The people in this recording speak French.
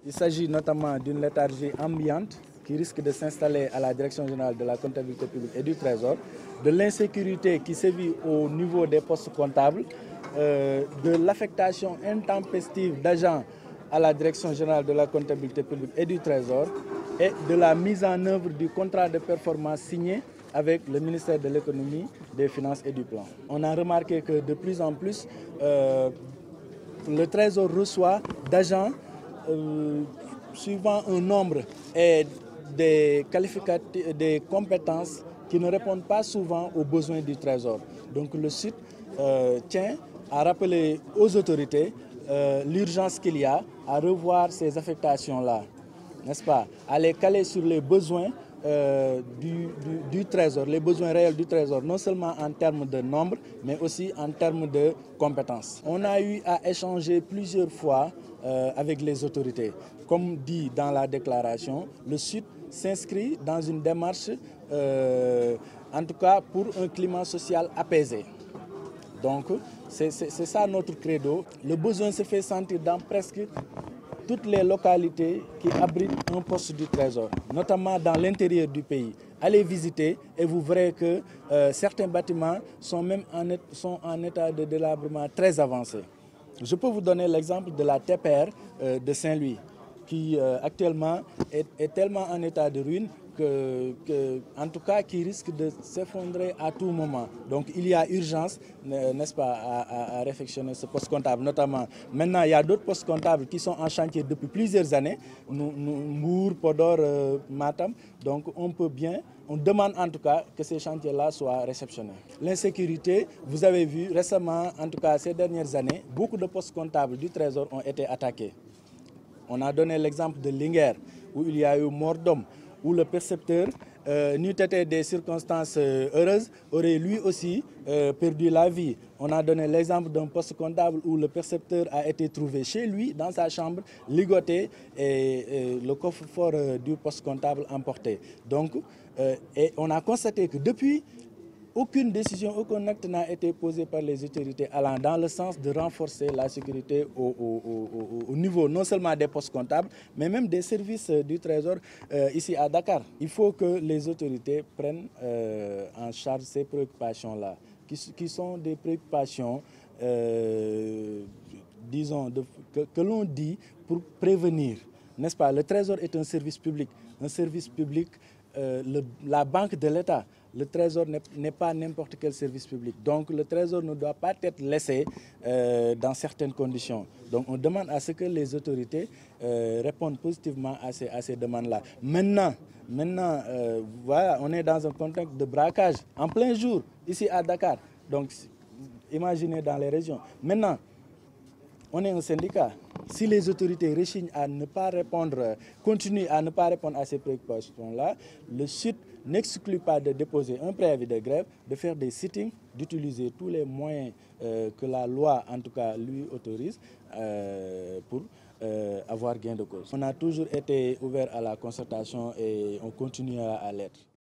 Il s'agit notamment d'une léthargie ambiante qui risque de s'installer à la Direction générale de la comptabilité publique et du Trésor, de l'insécurité qui sévit au niveau des postes comptables, de l'affectation intempestive d'agents à la Direction générale de la comptabilité publique et du Trésor et de la mise en œuvre du contrat de performance signé avec le ministère de l'économie, des finances et du plan. On a remarqué que de plus en plus, le Trésor reçoit d'agents suivant un nombre et des compétences qui ne répondent pas souvent aux besoins du Trésor. Donc le site tient à rappeler aux autorités l'urgence qu'il y a à revoir ces affectations-là, n'est-ce pas, à les caler sur les besoins du Trésor, les besoins réels du Trésor, non seulement en termes de nombre, mais aussi en termes de compétences. On a eu à échanger plusieurs fois avec les autorités. Comme dit dans la déclaration, le Sud s'inscrit dans une démarche, en tout cas pour un climat social apaisé. Donc, c'est ça notre credo. Le besoin se fait sentir dans presque toutes les localités qui abritent un poste du Trésor, notamment dans l'intérieur du pays. Allez visiter et vous verrez que certains bâtiments sont même en état de délabrement très avancé. Je peux vous donner l'exemple de la TPR de Saint-Louis, qui actuellement est tellement en état de ruine en tout cas, qui risque de s'effondrer à tout moment. Donc il y a urgence, n'est-ce pas, à réfectionner ce poste comptable notamment. Maintenant, il y a d'autres postes comptables qui sont en chantier depuis plusieurs années, Mbour, Podor, Matam. Donc on demande en tout cas que ces chantiers-là soient réceptionnés. L'insécurité, vous avez vu récemment, en tout cas ces dernières années, beaucoup de postes comptables du Trésor ont été attaqués. On a donné l'exemple de Linguère, où il y a eu mort d'homme, où le percepteur, n'eût été des circonstances heureuses, aurait lui aussi perdu la vie. On a donné l'exemple d'un poste comptable où le percepteur a été trouvé chez lui, dans sa chambre, ligoté et le coffre-fort du poste comptable emporté. Donc, et on a constaté que depuis, aucune décision, aucun acte n'a été posé par les autorités allant dans le sens de renforcer la sécurité au niveau non seulement des postes comptables, mais même des services du Trésor ici à Dakar. Il faut que les autorités prennent en charge ces préoccupations-là, qui sont des préoccupations, disons, que l'on dit pour prévenir. N'est-ce pas? Le Trésor est un service public. Un service public, la banque de l'État. Le Trésor n'est pas n'importe quel service public. Donc le Trésor ne doit pas être laissé dans certaines conditions. Donc on demande à ce que les autorités répondent positivement à ces demandes-là. Maintenant, voilà, on est dans un contexte de braquage en plein jour, ici à Dakar. Donc imaginez dans les régions. Maintenant, on est un syndicat. Si les autorités rechignent à ne pas répondre, continuent à ne pas répondre à ces préoccupations-là, le Sud n'exclut pas de déposer un préavis de grève, de faire des sittings, d'utiliser tous les moyens que la loi, en tout cas, lui autorise pour avoir gain de cause. On a toujours été ouvert à la concertation et on continuera à l'être.